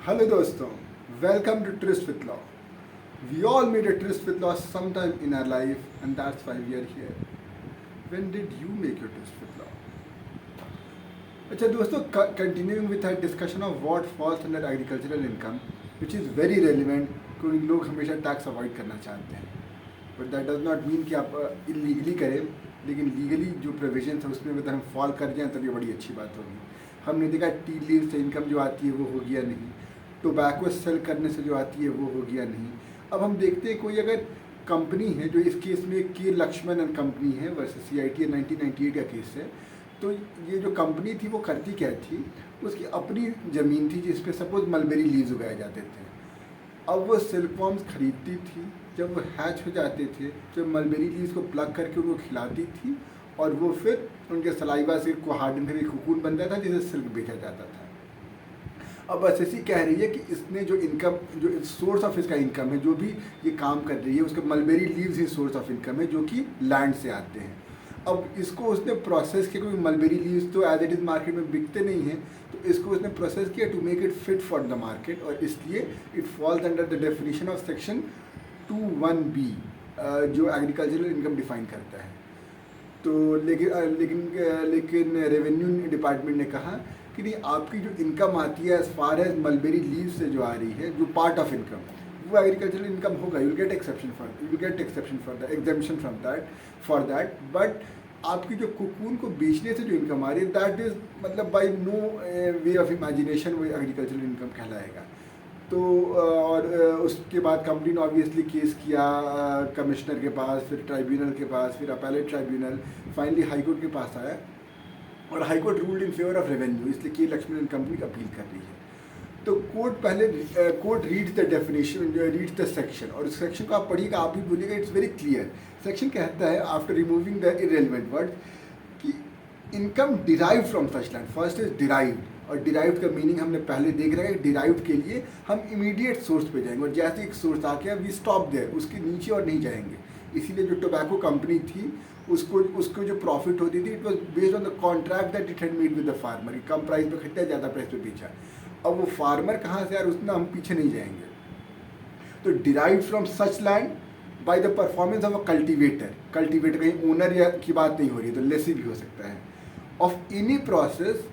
Hello दोस्तों, welcome to Tryst with Law. We all made a tryst with law sometime in our life and that's why we are here. When did you make your tryst with law? अच्छा दोस्तों, continuing with our discussion of what falls under agricultural income, which is very relevant क्योंकि लोग हमेशा tax avoid करना चाहते हैं. But that does not mean कि आप इलीगली करें, लेकिन लीगली जो प्रोविजन है उसमें अगर हम फॉल कर जाएँ तब ये बड़ी अच्छी बात होगी. हमने देखा टी लीव से इनकम जो आती है वो होगी या नहीं, टोबैको सेल करने से जो आती है वो होगी या नहीं. अब हम देखते हैं कोई अगर कंपनी है, जो इस केस में के लक्ष्मण एंड कंपनी है वर्सेस CIT 1998 का केस है. तो ये जो कंपनी थी वो करती क्या थी, उसकी अपनी ज़मीन थी जिस पे सपोज मलबेरी लीव्स उगाए जाते थे. अब वो सिल्कवॉर्म्स खरीदती थी, जब वो हैच हो जाते थे तो मलबेरी लीव्स को प्लग करके उनको खिलाती थी और वो फिर उनके सलाइवा से को हार्डन करके कोकून बनता था जिसे सिल्क बेचा जाता था. अब SSC कह रही है कि इसने जो इनकम, जो सोर्स ऑफ इसका इनकम है, जो भी ये काम कर रही है उसके mulberry leaves he source of income है जो कि लैंड से आते हैं. अब इसको उसने प्रोसेस किया, क्योंकि मलबेरी लीव्स तो एज इट इज़ मार्केट में बिकते नहीं हैं, तो इसको उसने प्रोसेस किया to make it fit for the market, और इसलिए it falls under the definition of section 21B जो एग्रीकल्चरल इनकम डिफाइन करता है. तो लेकिन रेवेन्यू डिपार्टमेंट ने कहा कि नहीं, आपकी जो इनकम आती है as far as mulberry leaf से जो आ रही है, जो पार्ट ऑफ इनकम, वो एग्रीकल्चरल इनकम होगा. You will get exception for the exemption from that for that. But आपकी जो कुकून को बेचने से जो इनकम आ रही है, दैट इज़ मतलब by no way of imagination वो एग्रीकल्चरल इनकम कहलाएगा. तो और उसके बाद कंपनी ने ऑब्वियसली केस किया कमिश्नर के पास, फिर ट्राइब्यूनल के पास, फिर अपैलेट ट्राइब्यूनल, फाइनली हाईकोर्ट के पास आया और high court ruled in favour of revenue, इसलिए के लक्ष्मण एंड कंपनी अपील कर रही है. तो court reads the definition, reads the section, और उस सेक्शन को आप पढ़िएगा, आप भी बोलिएगा, इट्स वेरी क्लियर. सेक्शन कहता है after removing the irrelevant word कि income derive from such land. First is derived, और डिराइव्ड का मीनिंग हमने पहले देख रखा है. डिराइव्ड के लिए हम इमीडिएट सोर्स पे जाएंगे, और जैसे एक सोर्स आ गया वी स्टॉप देयर, उसके नीचे और नहीं जाएंगे. इसीलिए जो टोबैको कंपनी थी उसको जो प्रॉफिट होती थी, it was based on the contract that it had made with the farmer. Come price पे खरीदा, ज़्यादा प्राइस पे बेचा. अब वो फार्मर कहाँ से यार, उसमें हम पीछे नहीं जाएंगे. तो derive from such land by the performance of a cultivator. Cultivator कहीं ओनर या की बात नहीं हो रही है, तो लेसी भी हो सकता है. Of any process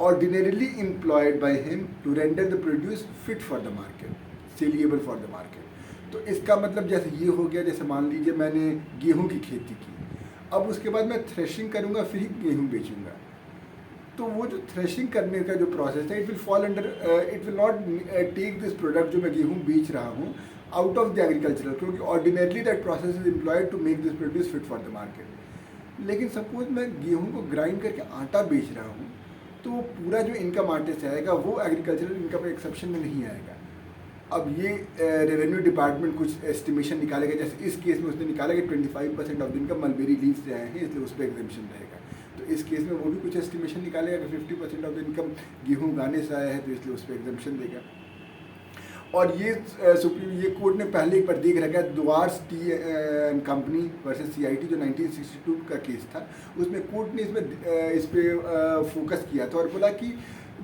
ordinarily employed by him to render the produce fit for the market, saleable for the market. तो इसका मतलब जैसे ये हो गया, जैसे मान लीजिए मैंने गेहूं की खेती की, अब उसके बाद मैं थ्रेशिंग करूंगा, फिर ही गेहूं बेचूंगा. तो वो जो थ्रेशिंग करने का जो प्रोसेस है, it will fall under, it will not take this product जो मैं गेहूं बेच रहा हूँ आउट ऑफ द एग्रीकल्चरल, क्योंकि ordinarily that process is employed to make this produce fit for the market. लेकिन सपोज मैं गेहूँ को ग्राइंड करके आटा बेच रहा हूँ, तो पूरा जो इनकम आटे से आएगा वो एग्रीकल्चरल इनकम के एक्सेप्शन में नहीं आएगा. अब ये रेवेन्यू डिपार्टमेंट कुछ एस्टिमेशन निकालेगा, जैसे इस केस में उसने निकाला कि 25% of the income mulberry leaf से आए हैं, इसलिए उस पर एग्जेम्पशन रहेगा. तो इस केस में वो भी कुछ एस्टिमेशन निकालेगा कि 50% ऑफ द इनकम गेहूँ उगाने से आया है, तो इसलिए उस पर एग्जेम्पशन देगा. और ये ये कोर्ट ने पहले एक बार देख रखा है, द्वार्स T and company versus CIT जो 1962 का केस था, उसमें कोर्ट ने इस पे फोकस किया था और बोला कि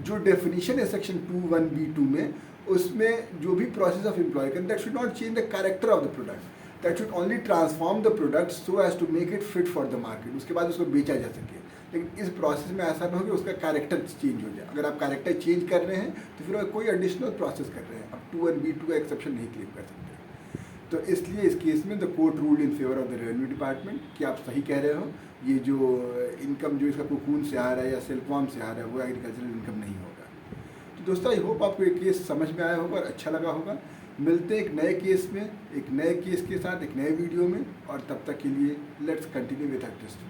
जो डेफिनेशन है सेक्शन 21B2 में, उसमें जो भी प्रोसेस ऑफ एम्प्लॉय करें, that should not change the character of the product, that should only transform the product so as to make it fit for the market. उसके बाद उसको बेचा जा सके. लेकिन इस प्रोसेस में ऐसा ना हो कि उसका कैरेक्टर चेंज हो जाए. अगर आप कैरेक्टर चेंज कर रहे हैं तो फिर कोई एडिशनल प्रोसेस कर रहे हैं, अब 21B2 का एक्सेप्शन नहीं क्लेम कर सकते. तो इसलिए इस केस में the court ruled in favour of the revenue department कि आप सही कह रहे हो, ये जो इनकम जो इसका कोकून से आ रहा है या सिल्कवॉर्म से आ रहा है वो एग्रीकल्चरल इनकम नहीं होगा. तो दोस्तों, आई होप आपको ये केस समझ में आया होगा और अच्छा लगा होगा. मिलते हैं एक नए केस में, एक नए केस के साथ, एक नए वीडियो में, और तब तक के लिए let's continue with our test.